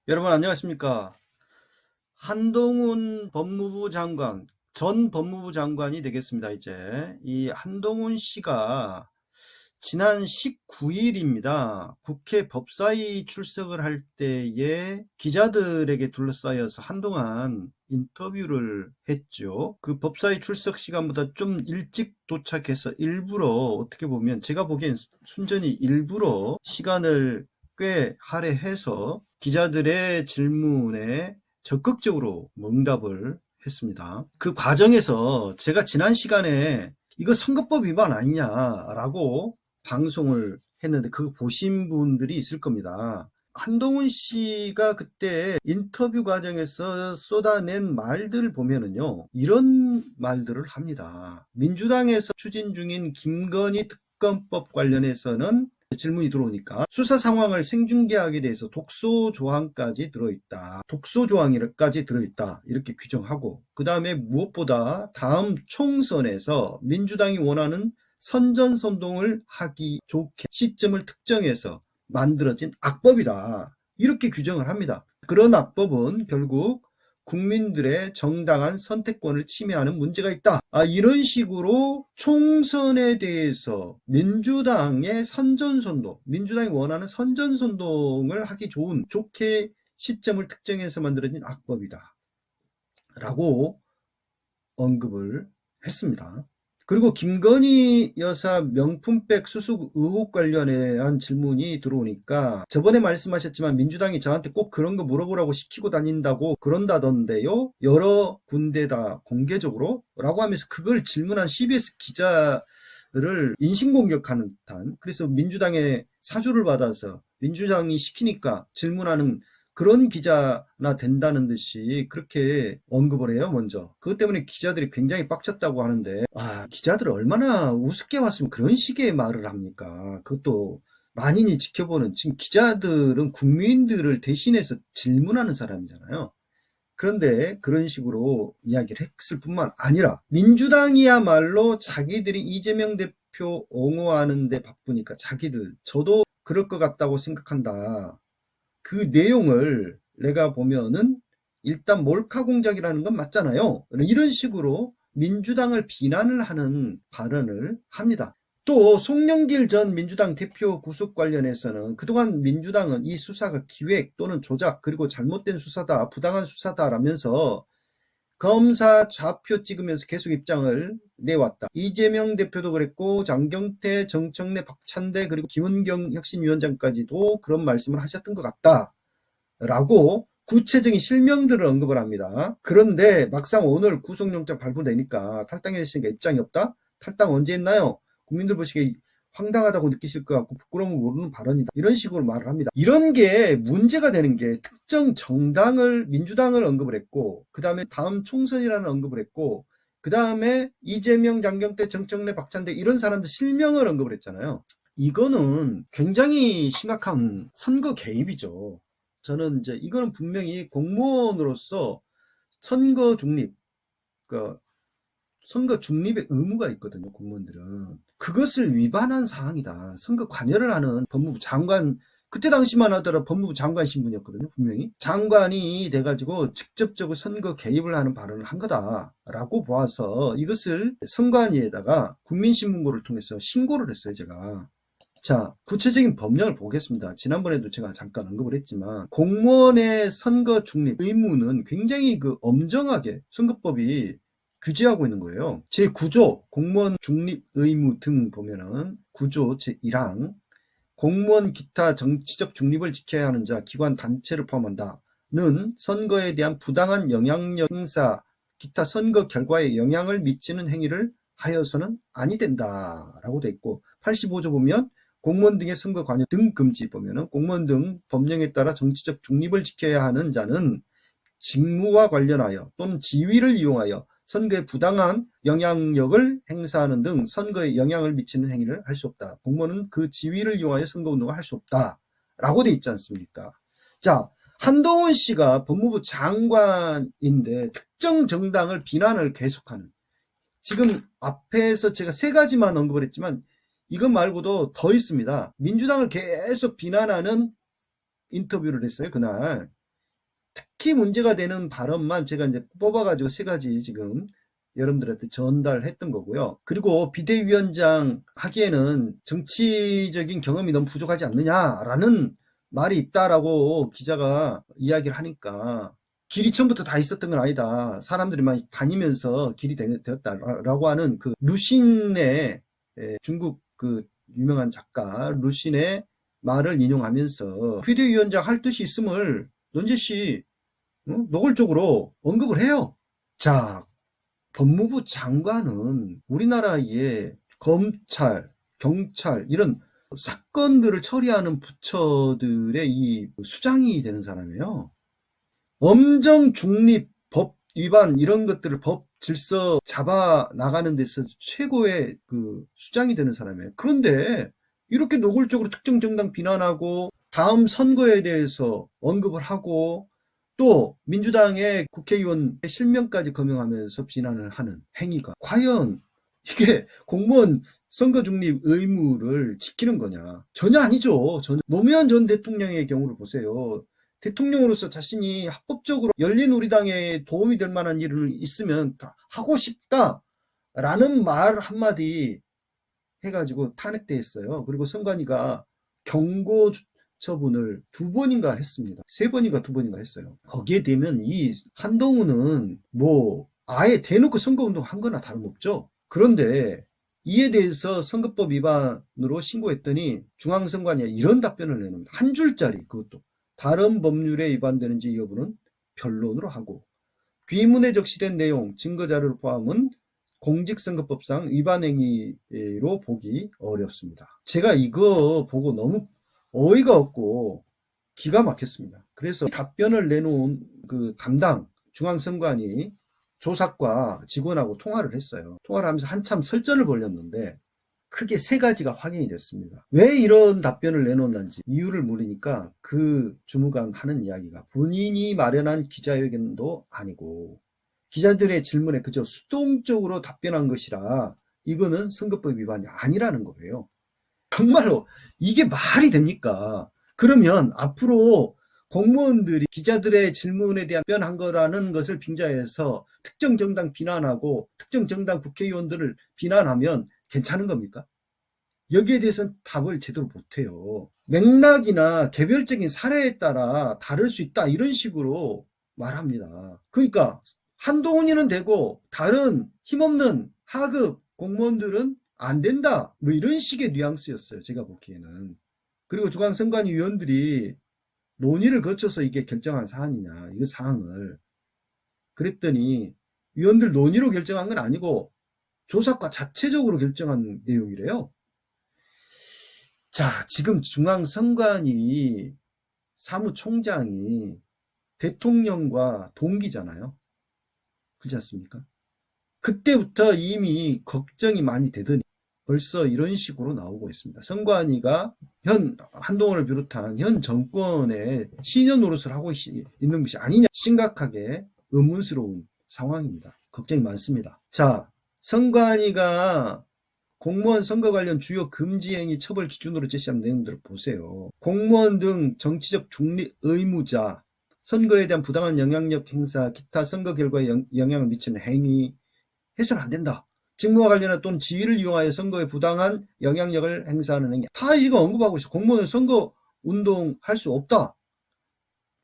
여러분 안녕하십니까? 한동훈 법무부 장관, 전 법무부 장관이 되겠습니다. 이제 이 한동훈 씨가 지난 19일입니다. 국회 법사위 출석을 할 때에 기자들에게 둘러싸여서 한동안 인터뷰를 했죠. 그 법사위 출석 시간보다 좀 일찍 도착해서 일부러, 어떻게 보면 제가 보기엔 순전히 일부러 시간을 꽤 할애해서 기자들의 질문에 적극적으로 응답을 했습니다. 그 과정에서 제가 지난 시간에 이거 선거법 위반 아니냐라고 방송을 했는데 그거 보신 분들이 있을 겁니다. 한동훈 씨가 그때 인터뷰 과정에서 쏟아낸 말들을 보면은요, 이런 말들을 합니다. 민주당에서 추진 중인 김건희 특검법 관련해서는 질문이 들어오니까 수사 상황을 생중계하게 돼서 독소 조항까지 들어있다. 독소 조항까지 들어있다. 이렇게 규정하고, 그 다음에 무엇보다 다음 총선에서 민주당이 원하는 선전선동을 하기 좋게 시점을 특정해서 만들어진 악법이다. 이렇게 규정을 합니다. 그런 악법은 결국 국민들의 정당한 선택권을 침해하는 문제가 있다. 이런 식으로 총선에 대해서 민주당의 선전선동, 민주당이 원하는 선전선동을 하기 좋게 시점을 특정해서 만들어진 악법이다. 라고 언급을 했습니다. 그리고 김건희 여사 명품백 수수 의혹 관련한 질문이 들어오니까 저번에 말씀하셨지만 민주당이 저한테 꼭 그런 거 물어보라고 시키고 다닌다고 그런다던데요. 여러 군데다 공개적으로 라고 하면서 그걸 질문한 CBS 기자를 인신공격하는 듯한, 그래서 민주당의 사주를 받아서 민주당이 시키니까 질문하는 그런 기자나 된다는 듯이 그렇게 언급을 해요. 먼저 그것 때문에 기자들이 굉장히 빡쳤다고 하는데, 기자들을 얼마나 우습게 왔으면 그런 식의 말을 합니까? 그것도 만인이 지켜보는, 지금 기자들은 국민들을 대신해서 질문하는 사람이잖아요. 그런데 그런 식으로 이야기를 했을 뿐만 아니라 민주당이야말로 자기들이 이재명 대표 옹호하는 데 바쁘니까 저도 그럴 것 같다고 생각한다. 그 내용을 내가 보면은 일단 몰카 공작이라는 건 맞잖아요. 이런 식으로 민주당을 비난을 하는 발언을 합니다. 또 송영길 전 민주당 대표 구속 관련해서는 그동안 민주당은 이 수사가 기획 또는 조작 그리고 잘못된 수사다, 부당한 수사다라면서 검사 좌표 찍으면서 계속 입장을 내왔다. 이재명 대표도 그랬고 장경태, 정청래, 박찬대 그리고 김은경 혁신위원장까지도 그런 말씀을 하셨던 것 같다. 라고 구체적인 실명들을 언급을 합니다. 그런데 막상 오늘 구속영장 발부되니까 탈당했으니까 입장이 없다? 탈당 언제 했나요? 국민들 보시기에 황당하다고 느끼실 것 같고 부끄러움을 모르는 발언이다. 이런 식으로 말을 합니다. 이런 게 문제가 되는 게 특정 정당을, 민주당을 언급을 했고, 그 다음에 다음 총선이라는 언급을 했고, 그 다음에 이재명, 장경태, 정청래, 박찬대 이런 사람들 실명을 언급을 했잖아요. 이거는 굉장히 심각한 선거 개입이죠. 저는 이제 이거는 분명히 공무원으로서 선거 중립, 그러니까 선거 중립의 의무가 있거든요. 공무원들은 그것을 위반한 사항이다. 선거 관여를 하는 법무부 장관, 그때 당시만 하더라도 법무부 장관 신분이었거든요. 분명히 장관이 돼가지고 직접적으로 선거 개입을 하는 발언을 한 거다라고 보아서 이것을 선관위에다가 국민신문고를 통해서 신고를 했어요. 제가. 자, 구체적인 법령을 보겠습니다. 지난번에도 제가 잠깐 언급을 했지만 공무원의 선거 중립 의무는 굉장히 엄정하게 선거법이 규제하고 있는 거예요. 제9조 공무원 중립 의무 등 보면은 9조 제1항 공무원 기타 정치적 중립을 지켜야 하는 자, 기관, 단체를 포함한다는 선거에 대한 부당한 영향력 행사, 기타 선거 결과에 영향을 미치는 행위를 하여서는 아니 된다라고 돼 있고, 85조 보면 공무원 등의 선거 관여 등 금지 보면은 공무원 등 법령에 따라 정치적 중립을 지켜야 하는 자는 직무와 관련하여 또는 지위를 이용하여 선거에 부당한 영향력을 행사하는 등 선거에 영향을 미치는 행위를 할 수 없다. 공무원은 그 지위를 이용하여 선거운동을 할 수 없다. 라고 돼 있지 않습니까? 자, 한동훈 씨가 법무부 장관인데 특정 정당을 비난을 계속하는, 지금 앞에서 제가 세 가지만 언급을 했지만 이것 말고도 더 있습니다. 민주당을 계속 비난하는 인터뷰를 했어요. 그날 특히 문제가 되는 발언만 제가 이제 뽑아가지고 3가지 지금 여러분들한테 전달했던 거고요. 그리고 비대위원장 하기에는 정치적인 경험이 너무 부족하지 않느냐라는 말이 있다라고 기자가 이야기를 하니까 길이 처음부터 다 있었던 건 아니다. 사람들이 많이 다니면서 길이 되었다라고 하는 그 루신의 중국 그 유명한 작가 루신의 말을 인용하면서 비대위원장 할 뜻이 있음을 넌지시 노골적으로 언급을 해요. 자, 법무부 장관은 우리나라의 검찰, 경찰 이런 사건들을 처리하는 부처들의 이 수장이 되는 사람이에요. 엄정 중립, 법 위반 이런 것들을 법 질서 잡아 나가는 데서 최고의 그 수장이 되는 사람이에요. 그런데 이렇게 노골적으로 특정 정당 비난하고 다음 선거에 대해서 언급을 하고 또 민주당의 국회의원 실명까지 거명하면서 비난을 하는 행위가 과연 이게 공무원 선거 중립 의무를 지키는 거냐? 전혀 아니죠. 노무현 전 대통령의 경우를 보세요. 대통령으로서 자신이 합법적으로 열린우리당에 도움이 될 만한 일을 있으면 다 하고 싶다라는 말 한마디 해가지고 탄핵됐어요. 그리고 선관위가 경고 처분을 2번인가 했습니다. 3번인가 2번인가 했어요. 거기에 되면 이 한동훈은 뭐 아예 대놓고 선거운동 한 거나 다름없죠. 그런데 이에 대해서 선거법 위반으로 신고했더니 중앙선관위가 이런 답변을 내놓습니다. 한 줄짜리 그것도 다른 법률에 위반되는지 여부는 변론으로 하고 귀문에 적시된 내용 증거자료를 포함은 공직선거법상 위반 행위로 보기 어렵습니다. 제가 이거 보고 너무 어이가 없고 기가 막혔습니다. 그래서 답변을 내놓은 그 담당 중앙선관위 조사과 직원하고 통화를 했어요. 통화를 하면서 한참 설전을 벌였는데 크게 3가지가 확인이 됐습니다. 왜 이런 답변을 내놓는지 이유를 물으니까 그 주무관 하는 이야기가 본인이 마련한 기자회견도 아니고 기자들의 질문에 그저 수동적으로 답변한 것이라 이거는 선거법 위반이 아니라는 거예요. 정말로 이게 말이 됩니까? 그러면 앞으로 공무원들이 기자들의 질문에 대한 답변한 거라는 것을 빙자해서 특정 정당 비난하고 특정 정당 국회의원들을 비난하면 괜찮은 겁니까? 여기에 대해서는 답을 제대로 못해요. 맥락이나 개별적인 사례에 따라 다를 수 있다 이런 식으로 말합니다. 그러니까 한동훈이는 되고 다른 힘없는 하급 공무원들은 안 된다 뭐 이런 식의 뉘앙스였어요. 제가 보기에는. 그리고 중앙선관위 위원들이 논의를 거쳐서 이게 결정한 사안이냐 이 사항을 그랬더니 위원들 논의로 결정한 건 아니고 조사과 자체적으로 결정한 내용이래요. 자, 지금 중앙선관위 사무총장이 대통령과 동기잖아요. 그렇지 않습니까? 그때부터 이미 걱정이 많이 되더니 벌써 이런 식으로 나오고 있습니다. 선관위가 한동훈을 비롯한 현 정권의 신여 노릇을 하고 있는 것이 아니냐 심각하게 의문스러운 상황입니다. 걱정이 많습니다. 자, 선관위가 공무원 선거 관련 주요 금지 행위 처벌 기준으로 제시한 내용들을 보세요. 공무원 등 정치적 중립 의무자, 선거에 대한 부당한 영향력 행사, 기타 선거 결과에 영향을 미치는 행위 해서는 안 된다. 직무와 관련한 또는 지위를 이용하여 선거에 부당한 영향력을 행사하는 행위. 다 이거 언급하고 있어. 공무원은 선거 운동 할 수 없다.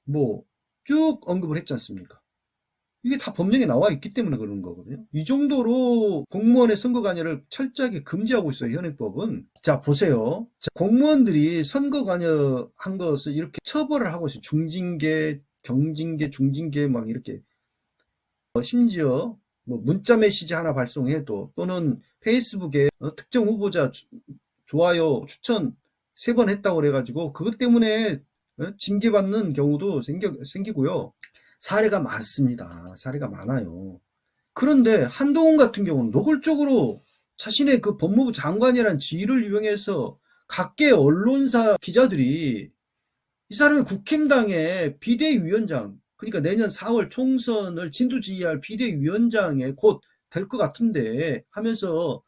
뭐 쭉 언급을 했지 않습니까? 이게 다 법령에 나와 있기 때문에 그런 거거든요. 이 정도로 공무원의 선거 관여를 철저하게 금지하고 있어요. 현행법은. 자, 보세요. 자, 공무원들이 선거 관여한 것을 이렇게 처벌을 하고 있어요. 중징계, 경징계, 중징계 막 이렇게 심지어 뭐 문자 메시지 하나 발송해도 또는 페이스북에 특정 후보자 좋아요 추천 3번 했다고 그래가지고 그것 때문에 징계받는 경우도 생기고요. 사례가 많습니다. 사례가 많아요. 그런데 한동훈 같은 경우는 노골적으로 자신의 그 법무부 장관이라는 지위를 이용해서 각계 언론사 기자들이 이 사람이 국힘당의 비대위원장, 그러니까 내년 4월 총선을 진두지휘할 비대위원장에 곧 될 것 같은데 하면서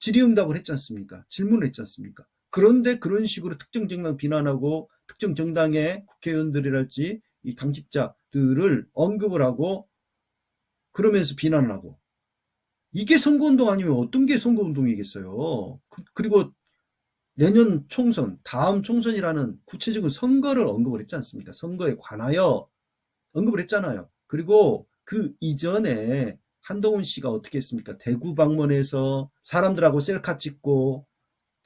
질의응답을 했지 않습니까? 질문을 했지 않습니까? 그런데 그런 식으로 특정 정당 비난하고 특정 정당의 국회의원들이랄지 이 당직자들을 언급을 하고 그러면서 비난을 하고, 이게 선거운동 아니면 어떤 게 선거운동이겠어요. 그리고 내년 총선, 다음 총선이라는 구체적인 선거를 언급을 했지 않습니까? 선거에 관하여 언급을 했잖아요. 그리고 그 이전에 한동훈 씨가 어떻게 했습니까? 대구 방문해서 사람들하고 셀카 찍고,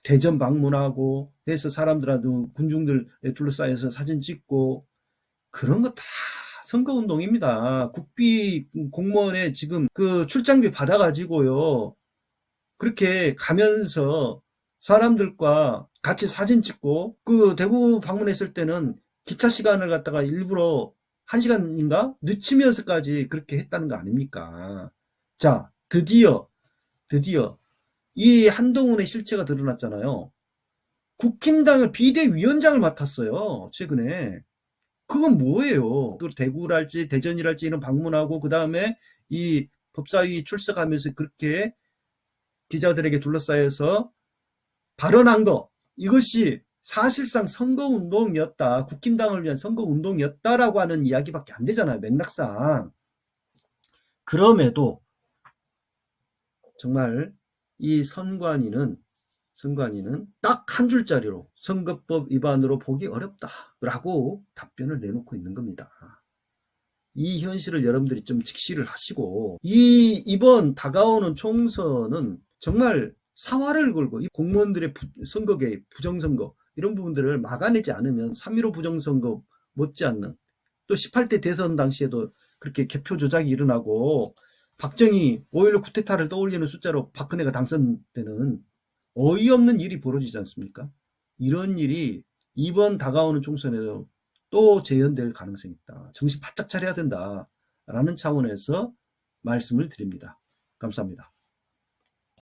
대전 방문하고 해서 사람들하고 군중들에 둘러싸여서 사진 찍고, 그런 거 다 선거운동입니다. 국비 공무원에 지금 그 출장비 받아가지고요, 그렇게 가면서 사람들과 같이 사진 찍고, 그 대구 방문했을 때는 기차 시간을 갖다가 일부러 1시간인가 늦추면서까지 그렇게 했다는 거 아닙니까? 자, 드디어 이 한동훈의 실체가 드러났잖아요. 국힘당을 비대위원장을 맡았어요, 최근에. 그건 뭐예요? 그 대구랄지 대전이랄지 이런 방문하고, 그 다음에 이 법사위 출석하면서 그렇게 기자들에게 둘러싸여서 발언한 거, 이것이 사실상 선거운동이었다, 국힘당을 위한 선거운동이었다라고 하는 이야기밖에 안 되잖아요, 맥락상. 그럼에도 정말 이 선관위는 딱 한 줄짜리로 선거법 위반으로 보기 어렵다라고 답변을 내놓고 있는 겁니다. 이 현실을 여러분들이 좀 직시를 하시고, 이번 다가오는 총선은 정말 사활을 걸고 이 공무원들의 선거 개입, 부정선거 이런 부분들을 막아내지 않으면 3.15 부정선거 못지않는, 또 18대 대선 당시에도 그렇게 개표 조작이 일어나고 박정희 5.16 쿠데타를 떠올리는 숫자로 박근혜가 당선되는 어이없는 일이 벌어지지 않습니까? 이런 일이 이번 다가오는 총선에도 또 재현될 가능성이 있다. 정신 바짝 차려야 된다라는 차원에서 말씀을 드립니다. 감사합니다.